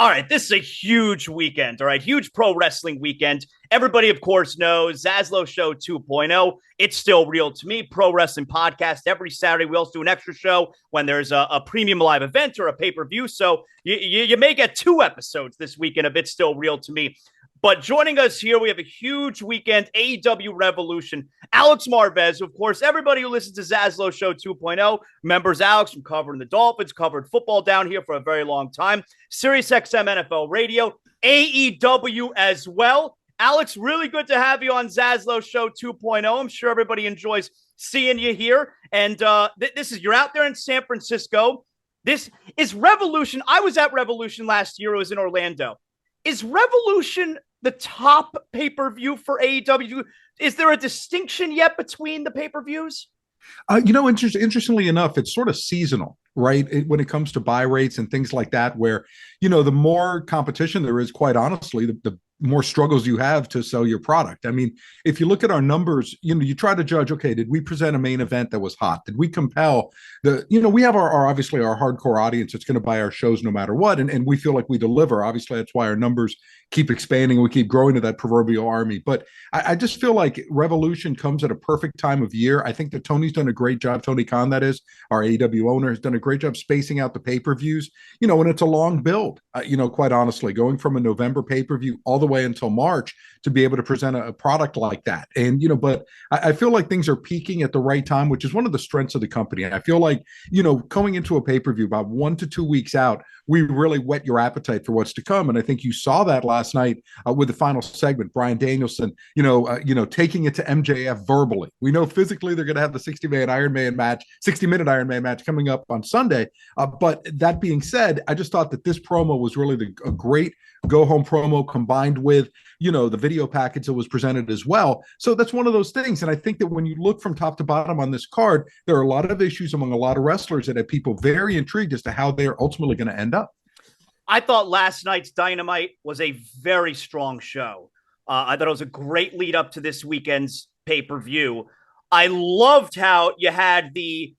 All right, this is a huge weekend, all right? Huge pro wrestling weekend. Everybody, of course, knows ZASLOW Show 2.0. It's still real to me. Pro wrestling podcast every Saturday. We also do an extra show when there's a premium live event or a pay-per-view. So you may get two episodes this weekend of It's Still Real to Me. But joining us here, we have a huge weekend, AEW Revolution. Alex Marvez, of course, everybody who listens to ZASLOW Show 2.0 remembers Alex from covering the Dolphins, covered football down here for a very long time. SiriusXM NFL Radio, AEW as well. Alex, really good to have you on ZASLOW Show 2.0. I'm sure everybody enjoys seeing you here. And you're out there in San Francisco. This is Revolution. I was at Revolution last year. It was in Orlando. Is Revolution the top pay-per-view for AEW? Is there a distinction yet between the pay-per-views? Interestingly enough, it's sort of seasonal, right? When it comes to buy rates and things like that, where, the more competition there is, quite honestly, the more struggles you have to sell your product. I mean, if you look at our numbers, you try to judge, okay, did we present a main event that was hot? Did we compel we have our obviously our hardcore audience that's going to buy our shows no matter what. And we feel like we deliver. Obviously, that's why our numbers keep expanding and we keep growing to that proverbial army. But I just feel like Revolution comes at a perfect time of year. I think that Tony's done a great job. Tony Khan, that is, our AEW owner, has done a great job spacing out the pay-per-views, and it's a long build, quite honestly, going from a November pay-per-view all the way until March to be able to present a product like that. And, but I feel like things are peaking at the right time, which is one of the strengths of the company. And I feel like, going into a pay-per-view about 1 to 2 weeks out, we really whet your appetite for what's to come. And I think you saw that last night with the final segment, Bryan Danielson, taking it to MJF verbally. We know physically they're going to have the 60-minute Iron Man match coming up on Sunday. But that being said, I just thought that this promo was really a great go-home promo combined with, the video package that was presented as well. So that's one of those things. And I think that when you look from top to bottom on this card, there are a lot of issues among a lot of wrestlers that have people very intrigued as to how they're ultimately going to end up. I thought last night's Dynamite was a very strong show. I thought it was a great lead up to this weekend's pay-per-view. I loved how you had the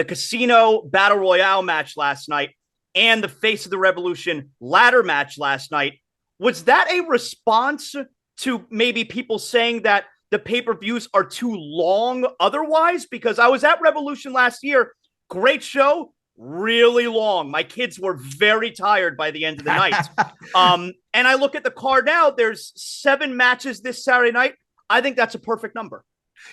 Casino Battle Royale match last night and the Face of the Revolution ladder match last night. Was that a response to maybe people saying that the pay-per-views are too long otherwise? Because I was at Revolution last year. Great show. Really long. My kids were very tired by the end of the night. And I look at the card now, there's 7 matches this Saturday night. I think that's a perfect number.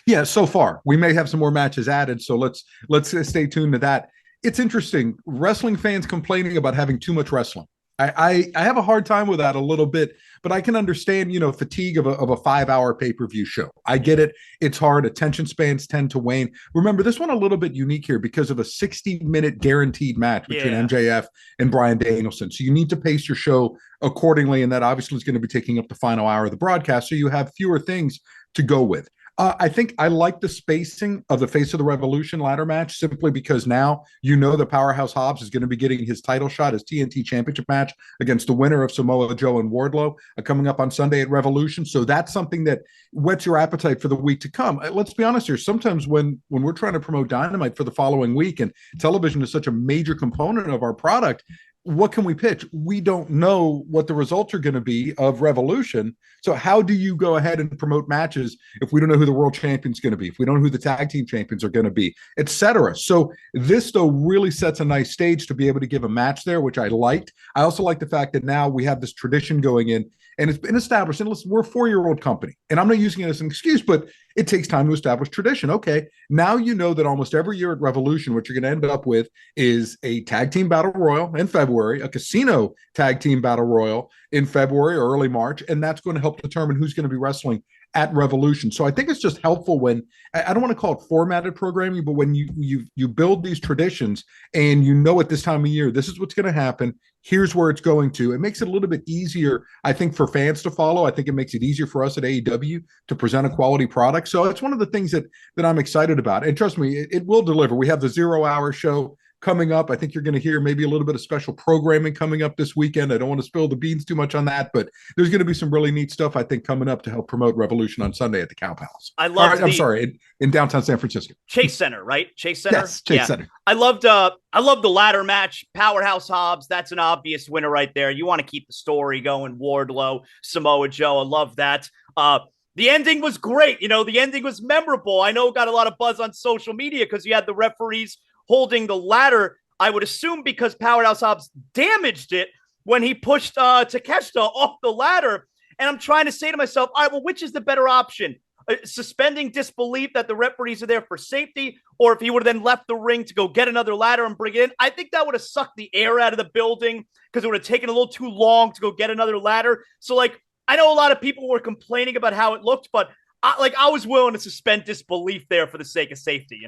Yeah, so far. We may have some more matches added, so let's stay tuned to that. It's interesting. Wrestling fans complaining about having too much wrestling. I have a hard time with that a little bit, but I can understand, fatigue of a 5-hour pay-per-view show. I get it. It's hard. Attention spans tend to wane. Remember, this one a little bit unique here because of a 60-minute guaranteed match between MJF and Bryan Danielson. So you need to pace your show accordingly, and that obviously is going to be taking up the final hour of the broadcast, so you have fewer things to go with. I think I like the spacing of the Face of the Revolution ladder match simply because now the Powerhouse Hobbs is going to be getting his title shot, his TNT Championship match against the winner of Samoa Joe and Wardlow coming up on Sunday at Revolution. So that's something that whets your appetite for the week to come. Let's be honest here. Sometimes when we're trying to promote Dynamite for the following week, and television is such a major component of our product, what can we pitch? We don't know what the results are going to be of Revolution. So how do you go ahead and promote matches if we don't know who the world champion is going to be, if we don't know who the tag team champions are going to be, etc.? So this, though, really sets a nice stage to be able to give a match there, which I liked. I also like the fact that now we have this tradition going in, and it's been established. And listen, we're a 4-year-old company, and I'm not using it as an excuse, but it takes time to establish tradition. Okay, now you know that almost every year at Revolution, what you're going to end up with is a tag team battle royal in February, a casino tag team battle royal in February or early March, and that's going to help determine who's going to be wrestling at Revolution. So I think it's just helpful when, I don't want to call it formatted programming, but when you build these traditions and at this time of year, this is what's going to happen. Here's where it's going to. It makes it a little bit easier, I think, for fans to follow. I think it makes it easier for us at AEW to present a quality product. So it's one of the things that I'm excited about. And trust me, it will deliver. We have the 0-hour show coming up. I think you're going to hear maybe a little bit of special programming coming up this weekend. I don't want to spill the beans too much on that, but there's going to be some really neat stuff, I think, coming up to help promote Revolution on Sunday at the Cow Palace. I love I'm sorry, in downtown San Francisco. Chase Center, right? Chase Center? Yes, Chase Center. I love the ladder match. Powerhouse Hobbs, that's an obvious winner right there. You want to keep the story going. Wardlow, Samoa Joe, I love that. The ending was great. The ending was memorable. I know it got a lot of buzz on social media because you had the referees holding the ladder. I would assume because Powerhouse Hobbs damaged it when he pushed Takeshita off the ladder. And I'm trying to say to myself, all right, well, which is the better option? Suspending disbelief that the referees are there for safety, or if he would have then left the ring to go get another ladder and bring it in, I think that would have sucked the air out of the building because it would have taken a little too long to go get another ladder. So, I know a lot of people were complaining about how it looked, but I was willing to suspend disbelief there for the sake of safety,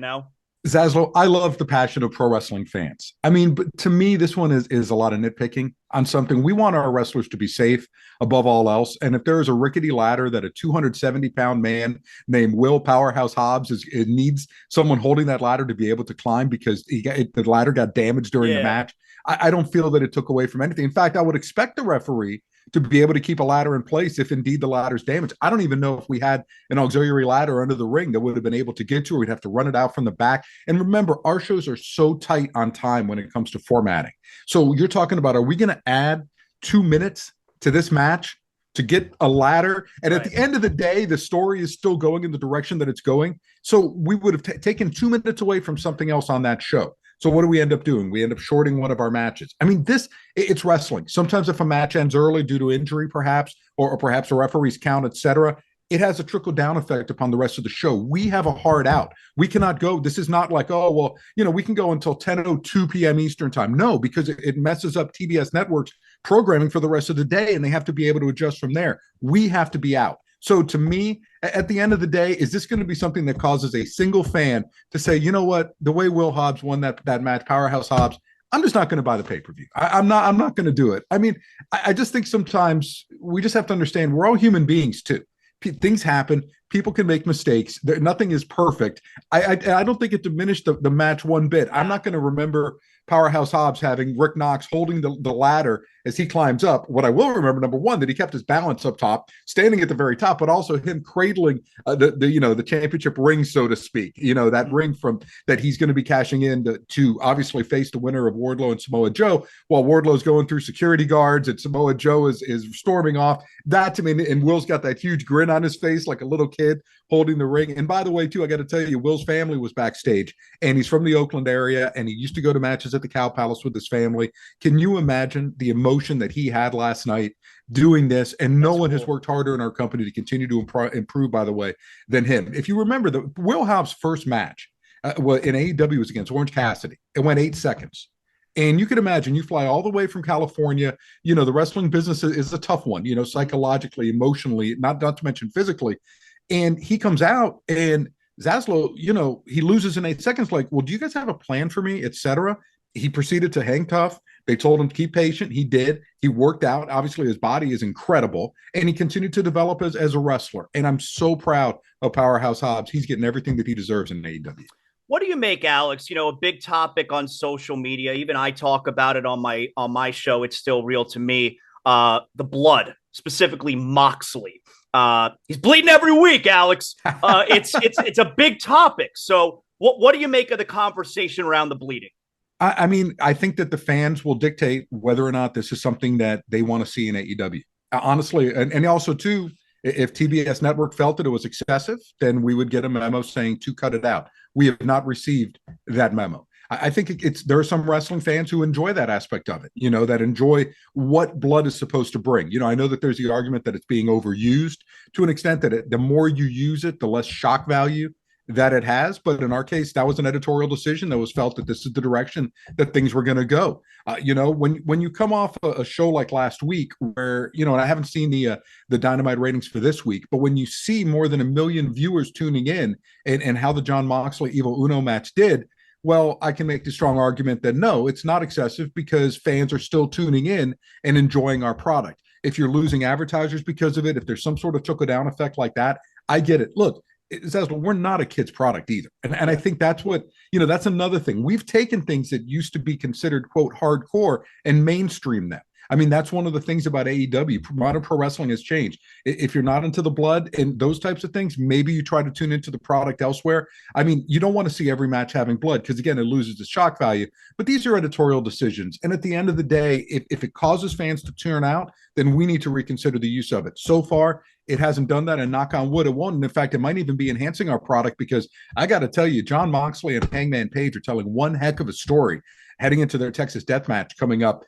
Zaslow, I love the passion of pro wrestling fans. I mean, but to me, this one is a lot of nitpicking on something. We want our wrestlers to be safe above all else. And if there is a rickety ladder that a 270-pound man named Will Powerhouse Hobbs it needs someone holding that ladder to be able to climb because the ladder got damaged during the match, I don't feel that it took away from anything. In fact, I would expect the referee to be able to keep a ladder in place if indeed the ladder's damaged. I don't even know if we had an auxiliary ladder under the ring that would have been able to get to, or we'd have to run it out from the back. And remember, our shows are so tight on time when it comes to formatting. So you're talking about, are we going to add 2 minutes to this match to get a ladder? And at the end of the day, the story is still going in the direction that it's going. So we would have taken 2 minutes away from something else on that show. So what do we end up doing? We end up shorting one of our matches. I mean, it's wrestling. Sometimes if a match ends early due to injury, perhaps, or perhaps a referee's count, etc., it has a trickle-down effect upon the rest of the show. We have a hard out. We cannot go. This is not like, oh, well, we can go until 10:02 p.m. Eastern time. No, because it messes up TBS Network's programming for the rest of the day, and they have to be able to adjust from there. We have to be out. So to me, at the end of the day, is this going to be something that causes a single fan to say, you know what, the way Will Hobbs won that match, Powerhouse Hobbs, I'm just not going to buy the pay-per-view. I'm not going to do it. I mean, I just think sometimes we just have to understand we're all human beings too. Things happen. People can make mistakes. Nothing is perfect. I don't think it diminished the match one bit. I'm not going to remember Powerhouse Hobbs having Rick Knox holding the ladder as he climbs up. What I will remember, number one, that he kept his balance up top, standing at the very top, but also him cradling the championship ring, so to speak. That ring from that he's going to be cashing in to obviously face the winner of Wardlow and Samoa Joe, while Wardlow's going through security guards and Samoa Joe is storming off. That to me, and Will's got that huge grin on his face like a little kid holding the ring. And by the way, too, I got to tell you, Will's family was backstage, and he's from the Oakland area, and he used to go to matches at the Cow Palace with his family. Can you imagine the emotion that he had last night doing this? And no one has worked harder in our company to continue to improve, by the way, than him. If you remember, the Will Hobbs' first match in AEW was against Orange Cassidy. It went 8 seconds. And you can imagine, you fly all the way from California. The wrestling business is a tough one, psychologically, emotionally, not to mention physically. And he comes out, and Zaslow, he loses in 8 seconds. Like, well, do you guys have a plan for me, etc.? He proceeded to hang tough. They told him to keep patient. He did. He worked out. Obviously, his body is incredible, and he continued to develop as a wrestler. And I'm so proud of Powerhouse Hobbs. He's getting everything that he deserves in AEW. What do you make, Alex? A big topic on social media. Even I talk about it on my show. It's still real to me. The blood, specifically Moxley. He's bleeding every week, Alex. It's a big topic. So what do you make of the conversation around the bleeding? I mean, I think that the fans will dictate whether or not this is something that they want to see in AEW. Honestly, and also too, if TBS Network felt that it was excessive, then we would get a memo saying to cut it out. We have not received that memo. I think there are some wrestling fans who enjoy that aspect of it, that enjoy what blood is supposed to bring. I know that there's the argument that it's being overused to an extent that the more you use it, the less shock value that it has. But in our case, that was an editorial decision that was felt that this is the direction that things were going to go. When you come off a show like last week where, and I haven't seen the Dynamite ratings for this week, but when you see more than 1 million viewers tuning in and how the Jon Moxley Evil Uno match did, well, I can make the strong argument that no, it's not excessive because fans are still tuning in and enjoying our product. If you're losing advertisers because of it, if there's some sort of trickle-down effect like that, I get it. Look, Zaslow, we're not a kid's product either. And I think that's what, that's another thing. We've taken things that used to be considered, quote, hardcore and mainstream them. I mean, that's one of the things about AEW. Modern pro wrestling has changed. If you're not into the blood and those types of things, maybe you try to tune into the product elsewhere. I mean, you don't want to see every match having blood because, again, it loses its shock value. But these are editorial decisions. And at the end of the day, if it causes fans to tune out, then we need to reconsider the use of it. So far, it hasn't done that, and knock on wood, it won't. And in fact, it might even be enhancing our product because I got to tell you, Jon Moxley and Hangman Page are telling one heck of a story heading into their Texas death match coming up,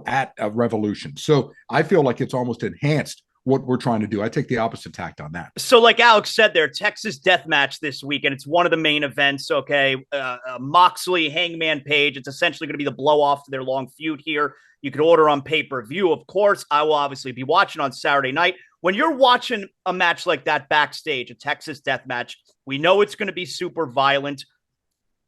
at Revolution. So I feel like it's almost enhanced what we're trying to do. I take the opposite tact on that. So like Alex said there, Texas death match this weekend. It's one of the main events. Okay. Moxley, Hangman Page. It's essentially going to be the blow off to their long feud here. You can order on pay-per-view. Of course, I will obviously be watching on Saturday night. When you're watching a match like that backstage, a Texas death match, we know it's going to be super violent.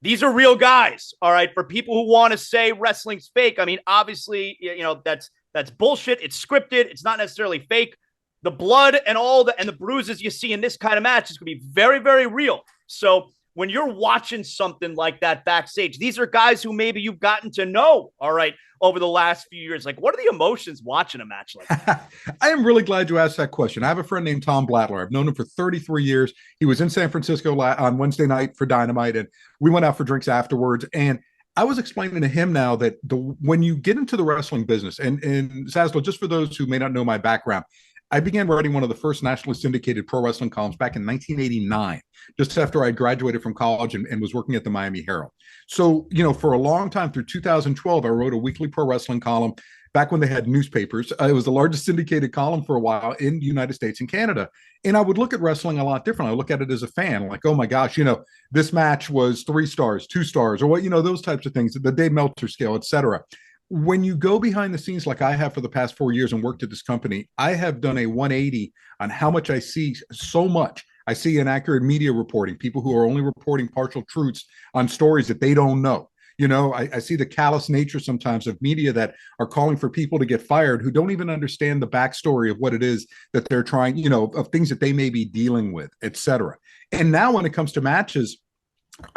These are real guys, all right? For people who want to say wrestling's fake, I mean, obviously, that's bullshit. It's scripted. It's not necessarily fake. The blood and the bruises you see in this kind of match is going to be very, very real. So when you're watching something like that backstage, these are guys who maybe you've gotten to know, all right, over the last few years. Like, what are the emotions watching a match like that? I am really glad you asked that question. I have a friend named Tom Blattler. I've known him for 33 years. He was in San Francisco on Wednesday night for Dynamite, and we went out for drinks afterwards. And I was explaining to him now that when you get into the wrestling business, and Zaslow, just for those who may not know my background, I began writing one of the first nationally syndicated pro wrestling columns back in 1989, just after I graduated from college and was working at the Miami Herald. So, for a long time, through 2012, I wrote a weekly pro wrestling column back when they had newspapers. It was the largest syndicated column for a while in the United States and Canada. And I would look at wrestling a lot differently. I look at it as a fan, like, oh my gosh, this match was 3 stars, 2 stars, or what, those types of things, the Dave Meltzer scale, et cetera. When you go behind the scenes like I have for the past 4 years and worked at this company, I have done a 180 on how much I see so much. I see inaccurate media reporting, people who are only reporting partial truths on stories that they don't know. I see the callous nature sometimes of media that are calling for people to get fired who don't even understand the backstory of what it is that they're trying, of things that they may be dealing with, et cetera. And now when it comes to matches,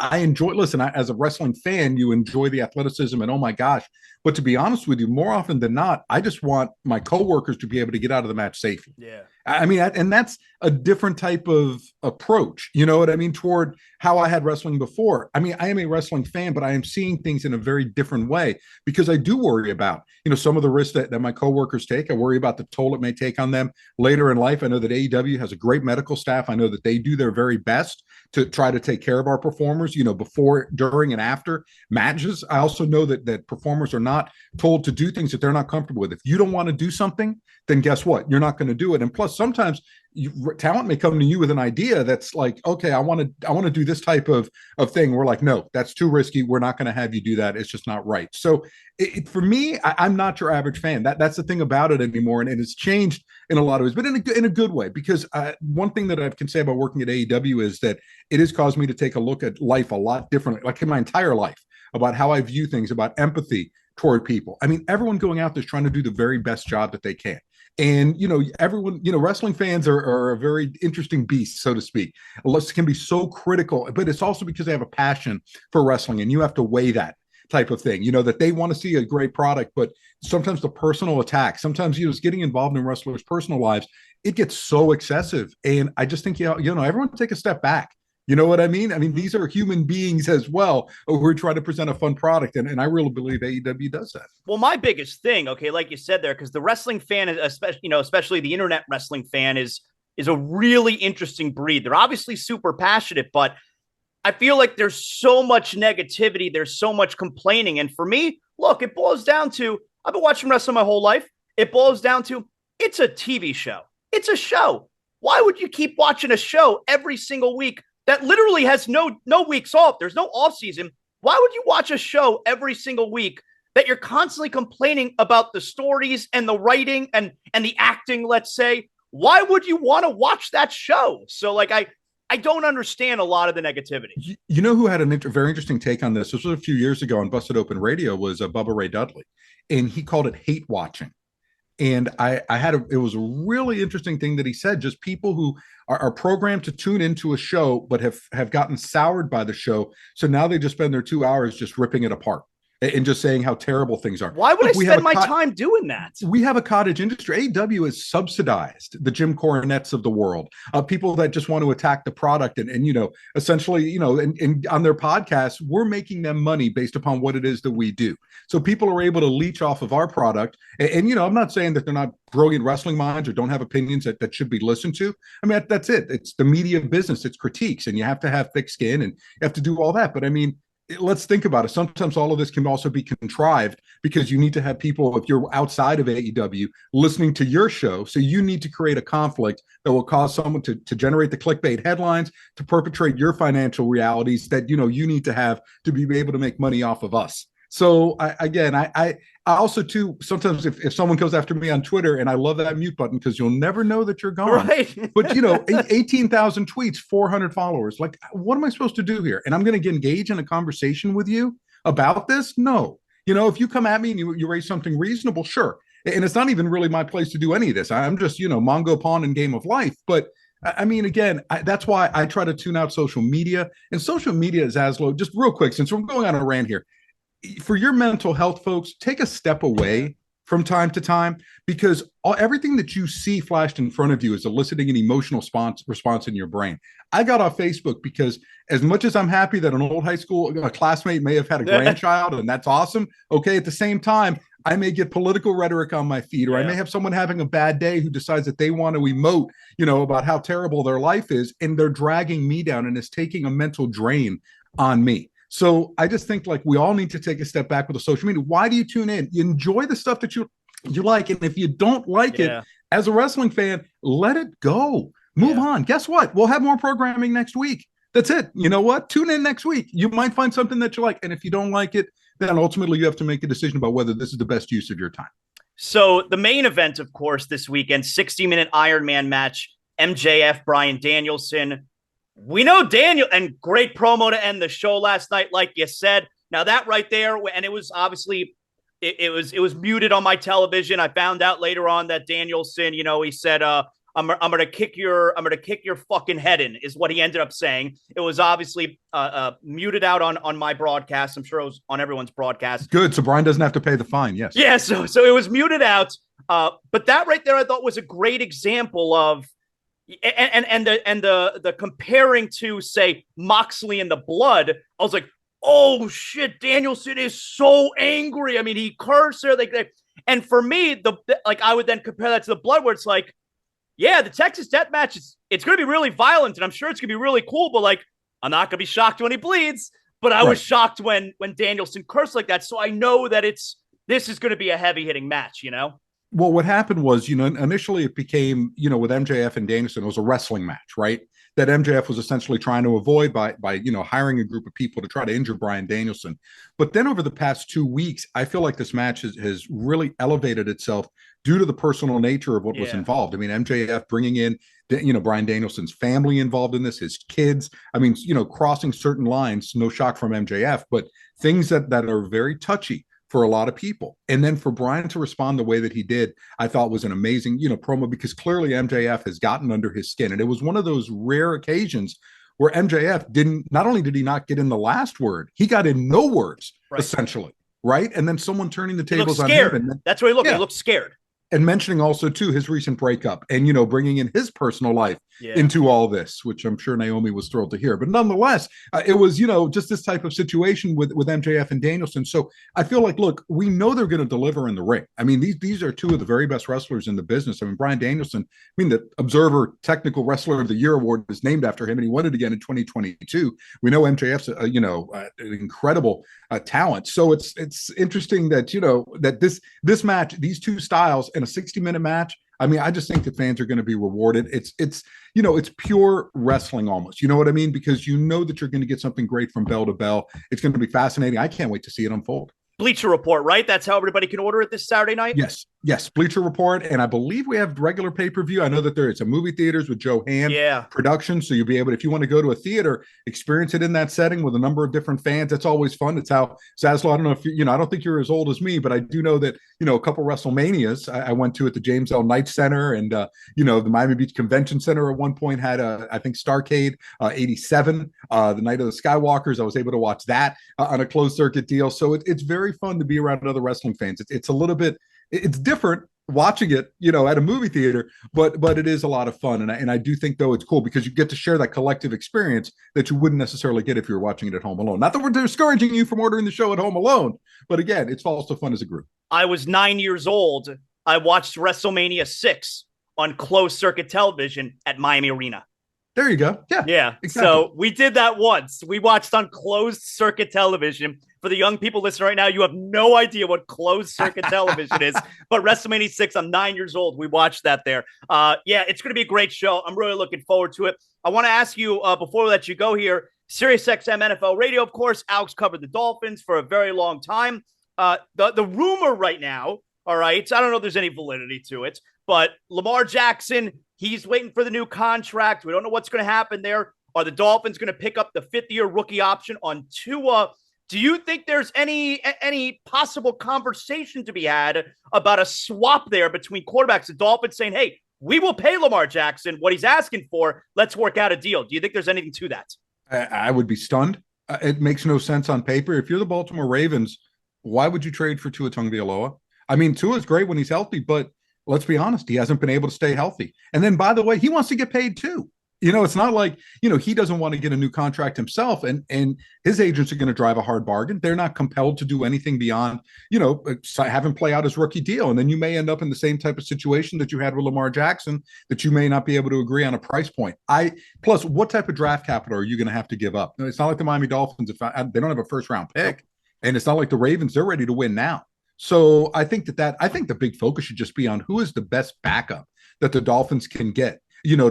I enjoy, as a wrestling fan, you enjoy the athleticism and oh my gosh. But to be honest with you, more often than not, I just want my coworkers to be able to get out of the match safely. Yeah. I mean, and that's a different type of approach, you know what I mean, toward how I had wrestling before. I mean, I am a wrestling fan, but I am seeing things in a very different way because I do worry about, some of the risks that my coworkers take. I worry about the toll it may take on them later in life. I know that AEW has a great medical staff. I know that they do their very best to try to take care of our performers, before, during, and after matches. I also know that performers are not told to do things that they're not comfortable with. If you don't want to do something, then guess what? You're not going to do it. And plus, sometimes talent may come to you with an idea that's like, okay, I want to do this type of thing. We're like, no, that's too risky. We're not going to have you do that. It's just not right. So for me, I'm not your average fan. That's the thing about it anymore. And it's changed in a lot of ways, but in a good way, because one thing that I can say about working at AEW is that it has caused me to take a look at life a lot differently, like in my entire life, about how I view things, about empathy toward people. I mean, everyone going out there is trying to do the very best job that they can. And, everyone, wrestling fans are a very interesting beast, so to speak. Can be so critical, but it's also because they have a passion for wrestling, and you have to weigh that type of thing, that they want to see a great product, but sometimes the personal attack, sometimes, just getting involved in wrestlers' personal lives, it gets so excessive. And I just think, everyone take a step back. You know what I mean? I mean, these are human beings as well who are trying to present a fun product. And I really believe AEW does that. Well, my biggest thing, okay, like you said there, because the wrestling fan, especially the internet wrestling fan is a really interesting breed. They're obviously super passionate, but I feel like there's so much negativity. There's so much complaining. And for me, look, it boils down to, I've been watching wrestling my whole life. It boils down to, it's a TV show. It's a show. Why would you keep watching a show every single week that literally has no weeks off? There's no off season. Why would you watch a show every single week that you're constantly complaining about the stories and the writing and the acting, let's say? Why would you want to watch that show? So I don't understand a lot of the negativity. You know who had a very interesting take on this? This was a few years ago on Busted Open Radio, was Bubba Ray Dudley. And he called it hate watching. And it was a really interesting thing that he said, just people who are programmed to tune into a show, but have gotten soured by the show. So now they just spend their 2 hours just ripping it apart and just saying how terrible things are. Why would I spend my time doing that? We have a cottage industry. AEW has subsidized the Jim Cornettes of the world, people that just want to attack the product and essentially, and on their podcasts, we're making them money based upon what it is that we do. So people are able to leech off of our product. And I'm not saying that they're not brilliant wrestling minds or don't have opinions that should be listened to. I mean, that's it. It's the media business. It's critiques, and you have to have thick skin and you have to do all that. But I mean, let's think about it. Sometimes all of this can also be contrived because you need to have people, if you're outside of AEW, listening to your show. So you need to create a conflict that will cause someone to generate the clickbait headlines, to perpetrate your financial realities that, you need to have to be able to make money off of us. So I also too, sometimes if someone goes after me on Twitter, and I love that mute button because you'll never know that you're gone. Right. But 18,000 tweets, 400 followers. Like, what am I supposed to do here? And I'm going to engage in a conversation with you about this? No. If you come at me and you raise something reasonable, sure. And it's not even really my place to do any of this. I'm just, Mongo pawn in game of life. But I mean, again, that's why I try to tune out social media. And social media is Zaslow. Just real quick, since we're going on a rant here, for your mental health, folks, take a step away from time to time, because everything that you see flashed in front of you is eliciting an emotional response in your brain. I got off Facebook because as much as I'm happy that an old high school classmate may have had a grandchild, and that's awesome, okay, at the same time, I may get political rhetoric on my feed, or I may have someone having a bad day who decides that they want to emote, about how terrible their life is, and they're dragging me down, and it's taking a mental drain on me. So I just think like we all need to take a step back with the social media. Why do you tune in? You enjoy the stuff that you like. And if you don't like it as a wrestling fan, let it go. Move on. Guess what? We'll have more programming next week. That's it. You know what? Tune in next week. You might find something that you like. And if you don't like it, then ultimately you have to make a decision about whether this is the best use of your time. So the main event, of course, this weekend, 60-minute Iron Man match, MJF, Bryan Danielson. We know Daniel, and great promo to end the show last night, like you said. Now that right there, and it was obviously it was muted on my television. I found out later on that Danielson, he said, I'm gonna kick your fucking head in, is what he ended up saying. It was obviously muted out on my broadcast. I'm sure it was on everyone's broadcast. Good, so Brian doesn't have to pay the fine. Yes. Yeah. So it was muted out. But that right there, I thought was a great example of. And the comparing to, say, Moxley and the Blood, I was like, oh shit, Danielson is so angry. I mean, he cursed her. And for me, I would then compare that to the Blood, where it's like, yeah, the Texas Death Match it's going to be really violent, and I'm sure it's going to be really cool. But like, I'm not going to be shocked when he bleeds. But I was shocked when Danielson cursed like that. So I know that this is going to be a heavy hitting match. Well, what happened was, initially it became, with MJF and Danielson, it was a wrestling match, right? That MJF was essentially trying to avoid by hiring a group of people to try to injure Bryan Danielson. But then over the past 2 weeks, I feel like this match has really elevated itself due to the personal nature of what was involved. I mean, MJF bringing in, Bryan Danielson's family involved in this, his kids. I mean, crossing certain lines, no shock from MJF, but things that are very touchy for a lot of people. And then for Bryan to respond the way that he did, I thought was an amazing, promo, because clearly MJF has gotten under his skin. And it was one of those rare occasions where MJF not only did he not get in the last word, he got in no words, essentially. Right. And then someone turning the tables on him. And that's where he looked. He looked scared. And mentioning also too his recent breakup and bringing in his personal life into all this, which I'm sure Naomi was thrilled to hear. But nonetheless, it was just this type of situation with MJF and Danielson. So I feel like, look, we know they're going to deliver in the ring. I mean, these are two of the very best wrestlers in the business. I mean, Bryan Danielson, the Observer Technical Wrestler of the Year award is named after him, and he won it again in 2022. We know MJF's an incredible talent. So it's interesting that that this match, these two styles in a 60-minute match, I mean, I just think that fans are going to be rewarded. It's pure wrestling almost. You know what I mean? Because that you're going to get something great from bell to bell. It's going to be fascinating. I can't wait to see it unfold. Bleacher Report, right? That's how everybody can order it this Saturday night? Yes. Yes, Bleacher Report, and I believe we have regular pay-per-view. I know that there is a movie theaters with Joe Hand production, so you'll be able, if you want to go to a theater, experience it in that setting with a number of different fans. That's always fun. It's how ZASLOW, I don't know if I don't think you're as old as me, but I do know that a couple WrestleManias I went to at the James L. Knight Center, and the Miami Beach Convention Center at one point had I think Starrcade 87, the Night of the Skywalkers. I was able to watch that on a closed circuit deal. So it's very fun to be around other wrestling fans. It's a little bit. It's different watching it, at a movie theater, but it is a lot of fun. And I do think, though, it's cool because you get to share that collective experience that you wouldn't necessarily get if you were watching it at home alone. Not that we're discouraging you from ordering the show at home alone, but again, it's also fun as a group. I was 9 years old. I watched WrestleMania 6 on closed circuit television at Miami Arena. There you go. Yeah. Exactly. So we did that once. We watched on closed circuit television. For the young people listening right now, you have no idea what closed circuit television is. But WrestleMania 6, I'm 9 years old. We watched that there. It's going to be a great show. I'm really looking forward to it. I want to ask you, before we let you go here, SiriusXM NFL Radio, of course, Alex covered the Dolphins for a very long time. The rumor right now, all right, I don't know if there's any validity to it, but Lamar Jackson, he's waiting for the new contract. We don't know what's going to happen there. Are the Dolphins going to pick up the fifth-year rookie option on Tua? Do you think there's any possible conversation to be had about a swap there between quarterbacks? The Dolphins saying, hey, we will pay Lamar Jackson what he's asking for. Let's work out a deal. Do you think there's anything to that? I would be stunned. It makes no sense on paper. If you're the Baltimore Ravens, why would you trade for Tua Tagovailoa? I mean, Tua's great when he's healthy, but let's be honest, he hasn't been able to stay healthy. And then, by the way, he wants to get paid too. It's not like, he doesn't want to get a new contract himself, and his agents are going to drive a hard bargain. They're not compelled to do anything beyond, have him play out his rookie deal. And then you may end up in the same type of situation that you had with Lamar Jackson, that you may not be able to agree on a price point. Plus, what type of draft capital are you going to have to give up? It's not like the Miami Dolphins. They don't have a first round pick, and it's not like the Ravens. They're ready to win now. So I think I think the big focus should just be on who is the best backup that the Dolphins can get.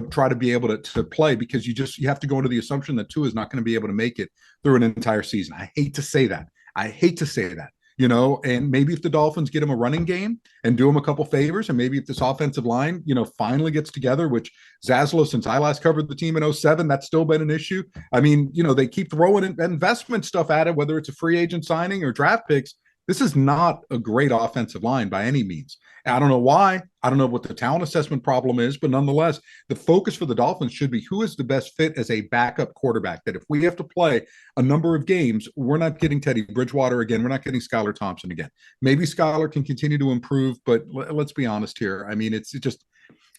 Try to be able to play, because you have to go into the assumption that Tua is not going to be able to make it through an entire season. I hate to say that. And maybe if the Dolphins get him a running game and do him a couple favors, and maybe if this offensive line, finally gets together, which ZASLOW, since I last covered the team in 2007, that's still been an issue. I mean, they keep throwing investment stuff at it, whether it's a free agent signing or draft picks. This is not a great offensive line by any means. I don't know why. I don't know what the talent assessment problem is, but nonetheless, the focus for the Dolphins should be who is the best fit as a backup quarterback, that if we have to play a number of games, we're not getting Teddy Bridgewater again. We're not getting Skylar Thompson again. Maybe Skylar can continue to improve, but let's be honest here. I mean, it's just,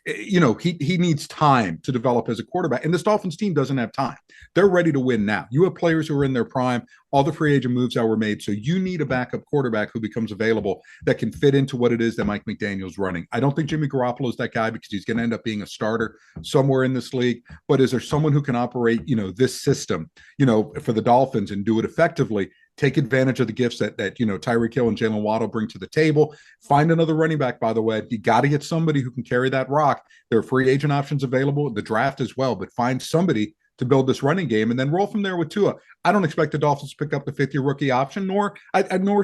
he needs time to develop as a quarterback, and this Dolphins team doesn't have time. They're ready to win now. You have players who are in their prime. All the free agent moves that were made. So you need a backup quarterback who becomes available that can fit into what it is that Mike McDaniel's running. I don't think Jimmy Garoppolo is that guy, because he's going to end up being a starter somewhere in this league. But is there someone who can operate, this system, for the Dolphins and do it effectively? Take advantage of the gifts that Tyreek Hill and Jalen Waddle bring to the table. Find another running back, by the way. You got to get somebody who can carry that rock. There are free agent options available, the draft as well, but find somebody to build this running game and then roll from there with Tua. I don't expect the Dolphins to pick up the fifth-year rookie option, nor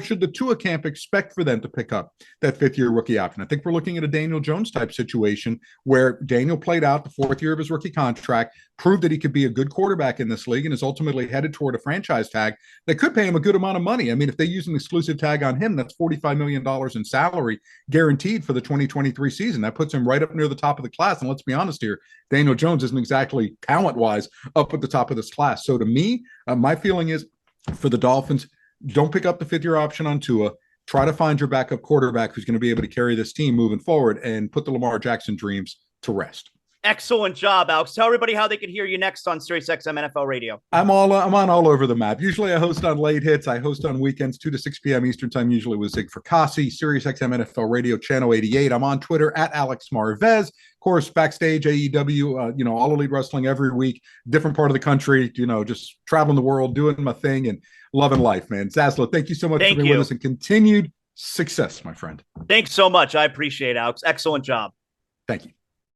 should the Tua camp expect for them to pick up that fifth-year rookie option. I think we're looking at a Daniel Jones type situation where Daniel played out the fourth year of his rookie contract, proved that he could be a good quarterback in this league, and is ultimately headed toward a franchise tag that could pay him a good amount of money. I mean, if they use an exclusive tag on him, that's $45 million in salary guaranteed for the 2023 season. That puts him right up near the top of the class. And let's be honest here, Daniel Jones isn't exactly talent-wise up at the top of this class. So to me, my feeling is for the Dolphins, don't pick up the fifth-year option on Tua. Try to find your backup quarterback who's going to be able to carry this team moving forward and put the Lamar Jackson dreams to rest. Excellent job, Alex. Tell everybody how they can hear you next on SiriusXM NFL Radio. I'm on all over the map. Usually I host on late hits. I host on weekends, 2 to 6 p.m. Eastern time, usually with Zig Fracassi, SiriusXM NFL Radio, Channel 88. I'm on Twitter at Alex Marvez. Of course, backstage, AEW, All Elite Wrestling every week, different part of the country, just traveling the world, doing my thing and loving life, man. ZASLOW, thank you so much for being with us, and continued success, my friend. Thanks so much. I appreciate it, Alex. Excellent job. Thank you.